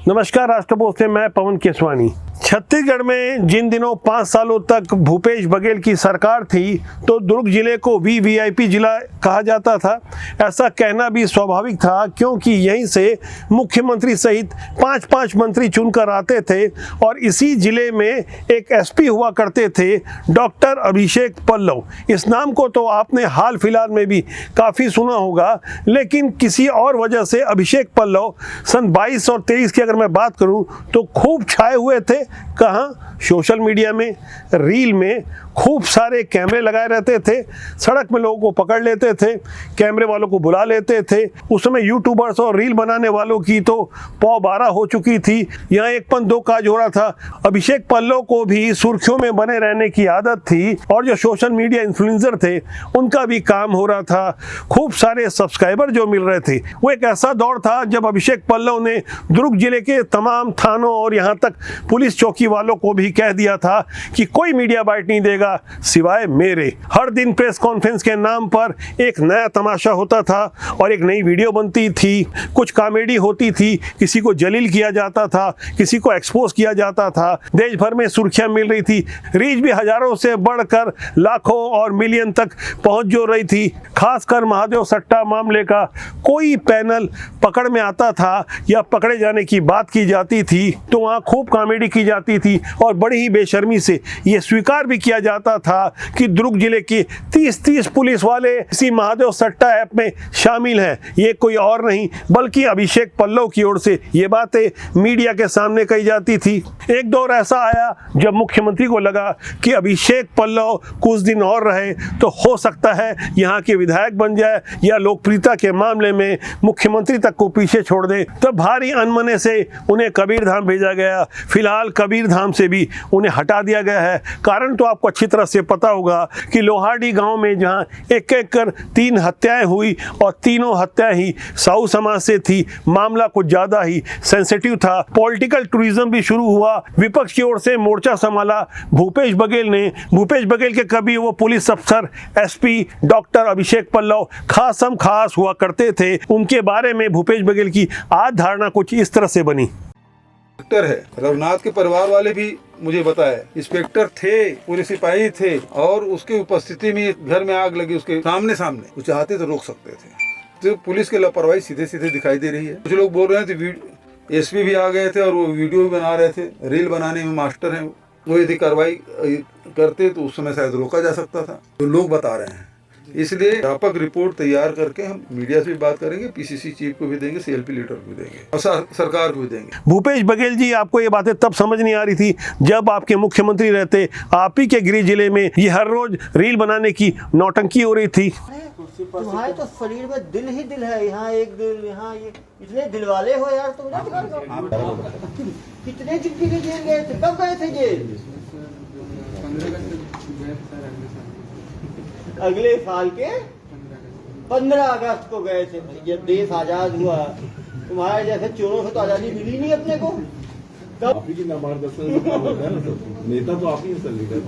नमस्कार, राष्ट्रपोस्ट से मैं पवन केसवानी। छत्तीसगढ़ में जिन दिनों 5 सालों तक भूपेश बघेल की सरकार थी तो दुर्ग जिले को वीवीआईपी जिला कहा जाता था। ऐसा कहना भी स्वाभाविक था क्योंकि यहीं से मुख्यमंत्री सहित 5 मंत्री चुनकर आते थे और इसी जिले में एक एसपी हुआ करते थे, डॉक्टर अभिषेक पल्लव। इस नाम को तो आपने हाल फिलहाल में भी काफ़ी सुना होगा, लेकिन किसी और वजह से अभिषेक पल्लव सन 22 और 23 की अगर मैं बात करूं तो खूब छाए हुए थे। कहाँ? सोशल मीडिया में, रील में खूब सारे कैमरे लगाए रहते थे, सड़क में लोगों को पकड़ लेते थे, कैमरे वालों को बुला लेते थे। उस समय यूट्यूबर्स और रील बनाने वालों की तो पौ 12 हो चुकी थी, यहाँ एक पन दो काज हो रहा था। अभिषेक पल्लव को भी सुर्खियों में बने रहने की आदत थी और जो सोशल मीडिया इन्फ्लुएंसर थे उनका भी काम हो रहा था, खूब सारे सब्सक्राइबर जो मिल रहे थे। वो एक ऐसा दौर था जब अभिषेक पल्लव ने दुर्ग जिले के तमाम थानों और यहाँ तक पुलिस चौकी वालों को भी कह दिया था कि कोई मीडिया बाइट नहीं देगा सिवाय मेरे। हर दिन प्रेस कॉन्फ्रेंस के नाम पर एक नया तमाशा होता था और एक नई वीडियो बनती थी। कुछ कॉमेडी होती थी, किसी को जलील किया जाता था, किसी को एक्सपोज किया जाता था। देश भर में सुर्खियां मिल रही थी, रीच भी हजारों से बढ़कर लाखों और मिलियन तक पहुंच जो रही थी। खासकर महादेव सट्टा मामले का कोई पैनल पकड़ में आता था या पकड़े जाने की बात की जाती थी तो वहाँ खूब कॉमेडी की जाती थी और बड़ी ही बेशर्मी से ये स्वीकार भी किया जाता था कि दुर्ग जिले के 30 पुलिस वाले इसी महादेव सट्टा ऐप में शामिल हैं। ये कोई और नहीं बल्कि अभिषेक पल्लव की ओर से ये बातें मीडिया के सामने कही जाती थी। एक दौर ऐसा आया जब मुख्यमंत्री को लगा कि अभिषेक पल्लव कुछ दिन और रहे तो हो सकता है यहाँ के विधायक बन जाए या लोकप्रियता के मामले में मुख्यमंत्री तक को पीछे छोड़ दे। तब भारी अनमने से उन्हें कबीरधाम भेजा गया। फिलहाल कबीरधाम से भी उन्हें हटा दिया गया है। कारण तो आपको अच्छी तरह से पता होगा कि लोहारडी गांव में जहां एक कर 3 हत्याएं हुई और तीनों हत्याएं ही साहू समाज से थी, मामला कुछ ज्यादा ही सेंसिटिव था। पॉलिटिकल टूरिज्म भी शुरू हुआ। विपक्ष की ओर से मोर्चा संभाला भूपेश बघेल ने। भूपेश बघेल के कभी वो पुलिस अफसर एसपी डॉक्टर अभिषेक पल्लव खासम खास हुआ करते थे। उनके बारे में भूपेश बघेल की आज धारणा कुछ इस तरह से बनी। इंस्पेक्टर है, रघुनाथ के परिवार वाले भी मुझे बताया, इंस्पेक्टर थे, पूरे सिपाही थे और उसके उपस्थिति में घर में आग लगी उसके सामने वो चाहते तो रोक सकते थे। तो पुलिस की लापरवाही सीधे दिखाई दे रही है। कुछ लोग बोल रहे थे एसपी भी आ गए थे और वो वीडियो भी बना रहे थे, रील बनाने में मास्टर हैं वो। यदि कार्रवाई करते तो उस समय शायद रोका जा सकता था, तो लोग बता रहे हैं। इसलिए व्यापक रिपोर्ट तैयार करके हम मीडिया से भी बात करेंगे, पीसीसी चीफ को भी देंगे, सीएलपी लीडर को भी देंगे और सरकार को भी देंगे। भूपेश बघेल जी, आपको ये बातें तब समझ नहीं आ रही थी जब आपके मुख्यमंत्री रहते, आप ही के गृह जिले में ये हर रोज रील बनाने की नौटंकी हो रही थी। तुम्हारे तो शरीर में दिल ही दिल है, यहाँ एक दिल, यहाँ ये इतने दिल वाले हो यार तुम। कितने चिट्ठी के जेल गए थे, कब गए थे जेल? अगले साल के 15 अगस्त को गए थे। जब देश आजाद हुआ, तुम्हारे जैसे चोरों से तो आजादी मिली नहीं अपने को। आप ही की मार्गदर्शन नेता तो आप ही हैं लीडर।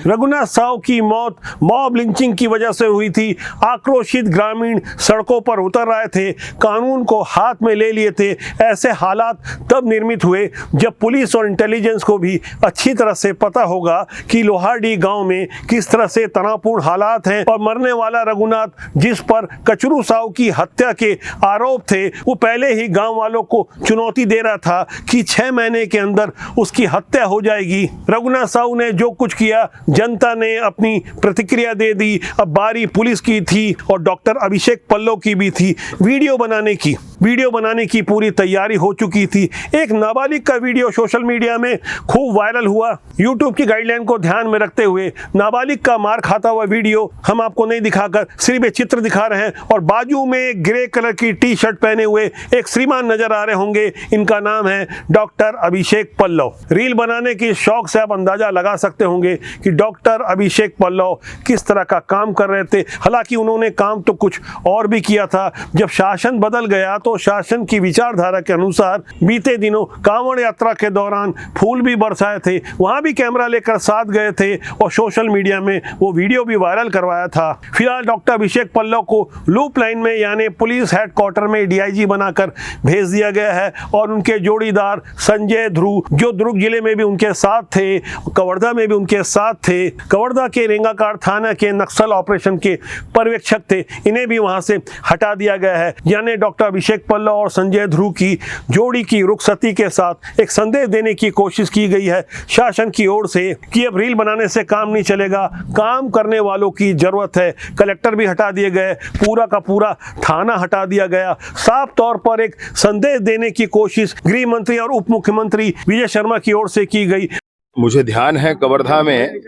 रघुनाथ साहू की मौत मॉब लिंचिंग की वजह से हुई थी। आक्रोशित ग्रामीण सड़कों पर उतर आए थे, कानून को हाथ में ले लिए थे। ऐसे हालात तब निर्मित हुए जब पुलिस और इंटेलिजेंस को भी अच्छी तरह से पता होगा कि लोहारडी गांव में किस तरह से तनावपूर्ण हालात हैं और मरने वाला रघुनाथ जिस पर कचरू साहू की हत्या के आरोप थे, वो पहले ही गांव वालों को चुनौती दे रहा था कि 6 महीने के अंदर उसकी हत्या हो जाएगी। रघुनाथ साहू ने जो कुछ किया, जनता ने अपनी प्रतिक्रिया दे दी। अब बारी पुलिस की थी और डॉक्टर अभिषेक पल्लव की भी थी। वीडियो बनाने की पूरी तैयारी हो चुकी थी। एक नाबालिग का वीडियो सोशल मीडिया में खूब वायरल हुआ। यूट्यूब की गाइडलाइन को ध्यान में रखते हुए नाबालिग का मार खाता हुआ वीडियो हम आपको नहीं दिखाकर सिर्फ एक चित्र दिखा रहे हैं और बाजू में ग्रे कलर की टी शर्ट पहने हुए एक श्रीमान नजर आ रहे होंगे। इनका नाम है डॉक्टर अभिषेक पल्लव। रील बनाने के शौक से आप अंदाजा लगा सकते होंगे कि डॉक्टर अभिषेक पल्लव किस तरह का काम कर रहे थे। हालांकि उन्होंने काम तो कुछ और भी किया था। जब शासन बदल गया तो तो शासन की विचारधारा के अनुसार बीते दिनों कांवड़ यात्रा के दौरान फूल भी बरसाए थे, वहां भी कैमरा लेकर साथ गए थे और सोशल मीडिया में वो वीडियो भी वायरल करवाया था। फिलहाल डॉक्टर अभिषेक पल्लव को लूप लाइन में यानी पुलिस हेडक्वार्टर में डीआईजी बनाकर भेज दिया गया है और उनके जोड़ीदार संजय ध्रुव जो दुर्ग जिले में भी उनके साथ थे, कवर्धा में भी उनके साथ थे, कवर्धा के रेंगाकाड़ थाना के नक्सल ऑपरेशन के पर्यवेक्षक थे, इन्हें भी वहां से हटा दिया गया है। यानी डॉक्टर अभिषेक पल्लव और संजय ध्रुव की जोड़ी की रुखसती के साथ एक संदेश देने की कोशिश की गई है शासन की ओर से कि अब रील बनाने से काम नहीं चलेगा, काम करने वालों की जरूरत है। कलेक्टर भी हटा दिए गए, पूरा का पूरा थाना हटा दिया गया। साफ तौर पर एक संदेश देने की कोशिश गृह मंत्री और उप मुख्यमंत्री विजय शर्मा की ओर से की गई। मुझे ध्यान है कवर्धा में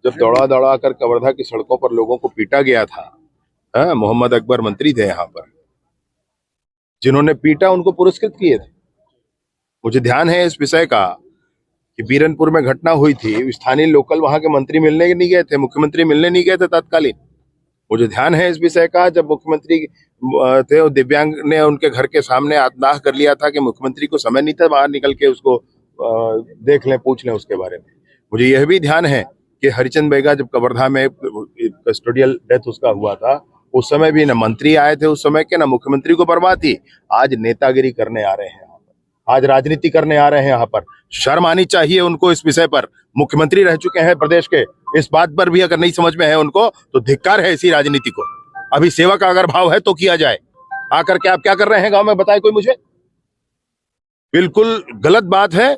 जब दौड़ा कर कवर्धा की सड़कों पर लोगों को पीटा गया था, मोहम्मद अकबर मंत्री थे यहाँ पर, जिन्होंने पीटा उनको पुरस्कृत किए थे। मुझे ध्यान है इस विषय का कि बीरनपुर में घटना हुई थी, स्थानीय लोकल वहां के मंत्री मिलने नहीं गए थे, मुख्यमंत्री मिलने नहीं गए थे तत्कालीन। मुझे ध्यान है इस विषय का जब मुख्यमंत्री थे और दिव्यांग ने उनके घर के सामने आत्मदाह कर लिया था कि मुख्यमंत्री को समय नहीं था बाहर निकल के उसको देख लें, पूछ लें उसके बारे में। मुझे यह भी ध्यान है कि हरिचंद बेगा जब कवर्धा में कस्टोडियल डेथ उसका हुआ था, उस समय भी न मंत्री आए थे उस समय के, न मुख्यमंत्री को परवाह थी। आज नेतागिरी करने आ रहे हैं यहाँ पर, आज राजनीति करने आ रहे हैं यहाँ पर। शर्म आनी चाहिए उनको इस विषय पर। मुख्यमंत्री रह चुके हैं प्रदेश के, इस बात पर भी अगर नहीं समझ में है उनको तो धिक्कार है इसी राजनीति को। अभी सेवा का अगर भाव है तो किया जाए। आकर के आप क्या कर रहे हैं गांव में, बताए कोई मुझे? बिल्कुल गलत बात है।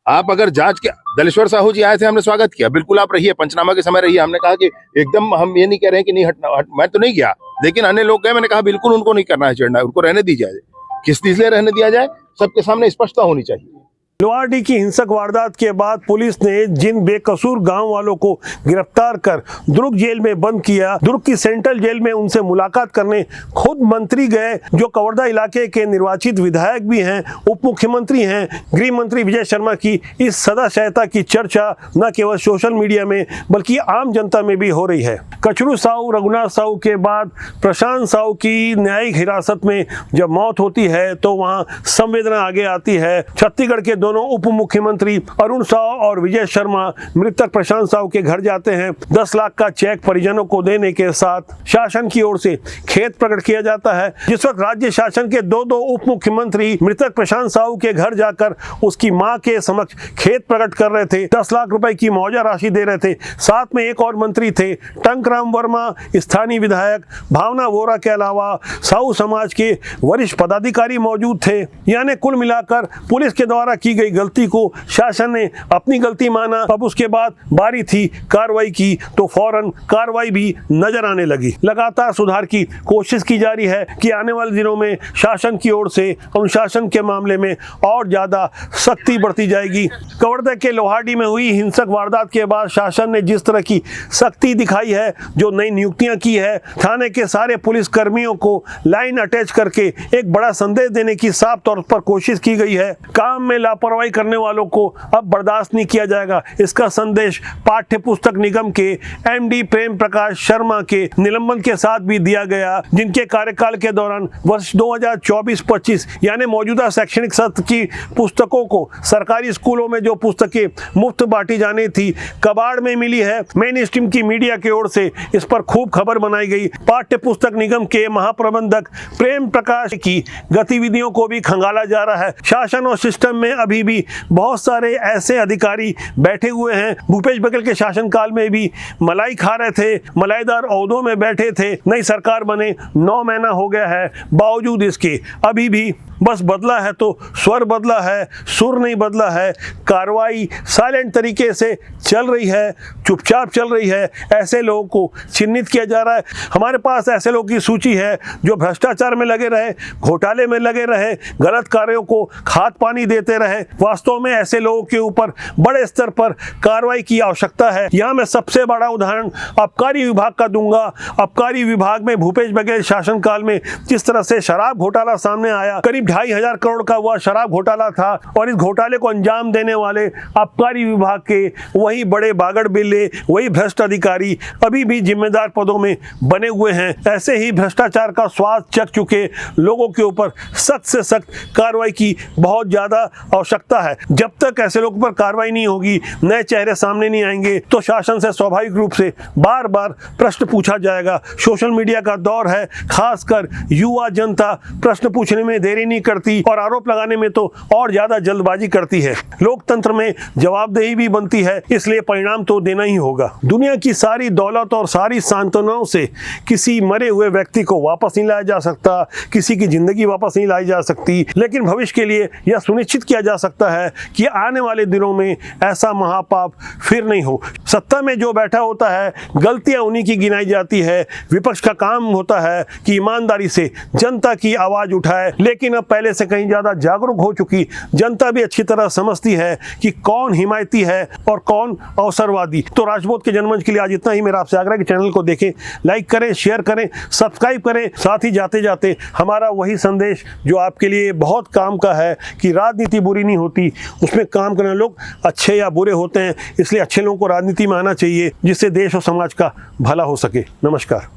आप अगर जांच के, दलेश्वर साहू जी आए थे, हमने स्वागत किया, बिल्कुल आप रहिए, पंचनामा के समय रहिए। हमने कहा कि एकदम हम ये नहीं कह रहे हैं कि नहीं हटना, मैं तो नहीं गया, लेकिन अन्य लोग गए, मैंने कहा बिल्कुल उनको नहीं करना है चढ़ना, उनको रहने दी जाए। किस चीज से रहने दिया जाए, सबके सामने स्पष्टता होनी चाहिए। लोहारडी की हिंसक वारदात के बाद पुलिस ने जिन बेकसूर गांव वालों को गिरफ्तार कर दुर्ग जेल में बंद किया, दुर्ग की सेंट्रल जेल में उनसे मुलाकात करने खुद मंत्री गए, जो कवर्धा इलाके के निर्वाचित विधायक भी हैं, उप मुख्यमंत्री हैं। गृह मंत्री विजय शर्मा की इस सदाशयता की चर्चा न केवल सोशल मीडिया में बल्कि आम जनता में भी हो रही है। कचरू साहू, रघुनाथ साहू के बाद प्रशांत साहू की न्यायिक हिरासत में जब मौत होती है तो वहाँ संवेदना आगे आती है। छत्तीसगढ़ के दोनों उप मुख्यमंत्री अरुण साहू और विजय शर्मा मृतक प्रशांत साहू के घर जाते हैं। 10 लाख का चेक परिजनों को देने के साथ शासन की ओर से खेद प्रकट किया जाता है। जिस वक्त राज्य शासन के दो उप मुख्यमंत्री मृतक प्रशांत साहू के घर जाकर उसकी मां के समक्ष खेद प्रकट कर रहे थे, 10 लाख रुपए की मुआवजा राशि दे रहे थे। साथ में एक और मंत्री थे, टंकराम वर्मा, स्थानीय विधायक, भावना वोरा के अलावा साहू समाज के वरिष्ठ पदाधिकारी मौजूद थे। यानी कुल मिलाकर पुलिस के द्वारा की गई गलती को शासन ने अपनी गलती माना। अब उसके बाद बारी थी कार्रवाई की तो फौरन कार्रवाई भी नजर आने लगी। लगातार सुधार की कोशिश की जा रही है कि आने वाले दिनों में शासन की ओर से अनुशासन के मामले में और ज्यादा सख्ती बढ़ती जाएगी। कवर्धा के लोहारडी में हुई हिंसक वारदात के बाद शासन ने जिस तरह की सख्ती दिखाई है, जो नई नियुक्तियां की है, थाने के सारे पुलिस कर्मियों को लाइन अटैच करके एक बड़ा संदेश देने की साफ तौर पर कोशिश की गई है। काम में लापरवाही करने वालों को अब बर्दाश्त नहीं किया जाएगा। इसका संदेश पाठ्य पुस्तक निगम के एमडी प्रेम प्रकाश शर्मा के निलंबन के साथ भी दिया गया, जिनके कार्यकाल के दौरान वर्ष 2024-25 यानी मौजूदा शैक्षणिक सत्र की पुस्तकों को सरकारी स्कूलों में जो पुस्तकें मुफ्त बांटी जानी थी कबाड़ में मिली है। मेन स्ट्रीम की मीडिया की ओर से इस पर खूब खबर बनाई गई। पाठ्य पुस्तक निगम के महाप्रबंधक प्रेम प्रकाश की गतिविधियों को भी खंगाला जा रहा है। शासन और सिस्टम में अभी भी बहुत सारे ऐसे अधिकारी बैठे हुए हैं। भूपेश बघेल के शासनकाल में भी मलाई खा रहे थे, मलाईदार ओहदों में बैठे थे। नई सरकार बने 9 महीना हो गया है, बावजूद इसके अभी भी बस बदला है तो स्वर बदला है, सुर नहीं बदला है। कार्रवाई साइलेंट तरीके से चल रही है, चुपचाप चल रही है। ऐसे लोगों को चिन्हित किया जा रहा है। हमारे पास ऐसे लोगों की सूची है जो भ्रष्टाचार में लगे रहे, घोटाले में लगे रहे, गलत कार्यों को खाद पानी देते रहे। वास्तव में ऐसे लोगों के ऊपर बड़े स्तर पर कार्रवाई की आवश्यकता है। यहाँ मैं सबसे बड़ा उदाहरण आबकारी विभाग का दूंगा। आबकारी विभाग में भूपेश बघेल शासनकाल में जिस तरह से शराब घोटाला सामने आया, करीब 2,500 करोड़ का वह शराब घोटाला था और इस घोटाले को अंजाम देने वाले आबकारी विभाग के वही बड़े बागड़ बिल्ले, वही भ्रष्ट अधिकारी अभी भी जिम्मेदार पदों में बने हुए हैं। ऐसे ही भ्रष्टाचार का स्वाद चख चुके लोगों के ऊपर सख्त से सख्त कार्रवाई की बहुत ज्यादा आवश्यकता है। जब तक ऐसे लोगों पर कार्रवाई नहीं होगी, नए चेहरे सामने नहीं आएंगे, तो शासन से स्वाभाविक रूप से बार बार प्रश्न पूछा जाएगा। सोशल मीडिया का दौर है, खासकर युवा जनता प्रश्न पूछने में देरी नहीं करती और आरोप लगाने में तो और ज्यादा जल्दबाजी करती है। लोकतंत्र में जवाबदेही भी बनती है, इसलिए परिणाम तो देना ही होगा। दुनिया की सारी दौलत और सारी सांत्वनाओं से किसी मरे हुए व्यक्ति को वापस नहीं लाया जा सकता, किसी की जिंदगी वापस नहीं लाई जा सकती, लेकिन भविष्य के लिए यह सुनिश्चित किया जा सकता है कि आने वाले दिनों में ऐसा महापाप फिर नहीं हो। सत्ता में जो बैठा होता है, गलतियां उन्हीं की गिनाई जाती है। विपक्ष का काम होता है कि ईमानदारी से जनता की आवाज उठाए, लेकिन अब पहले से कहीं ज्यादा जागरूक हो चुकी जनता भी अच्छी तरह समझती है कि कौन हिमायती है और कौन अवसरवादी। तो राजपूत के जनमंच के लिए आज इतना ही। मेरा आपसे आग्रह है कि चैनल को देखें, लाइक करें, शेयर करें, सब्सक्राइब करें। साथ ही जाते जाते हमारा वही संदेश जो आपके लिए बहुत काम का है कि राजनीति बुरी नहीं होती, उसमें काम करने लोग अच्छे या बुरे होते हैं, इसलिए अच्छे लोगों को राजनीति में आना चाहिए जिससे देश और समाज का भला हो सके। नमस्कार।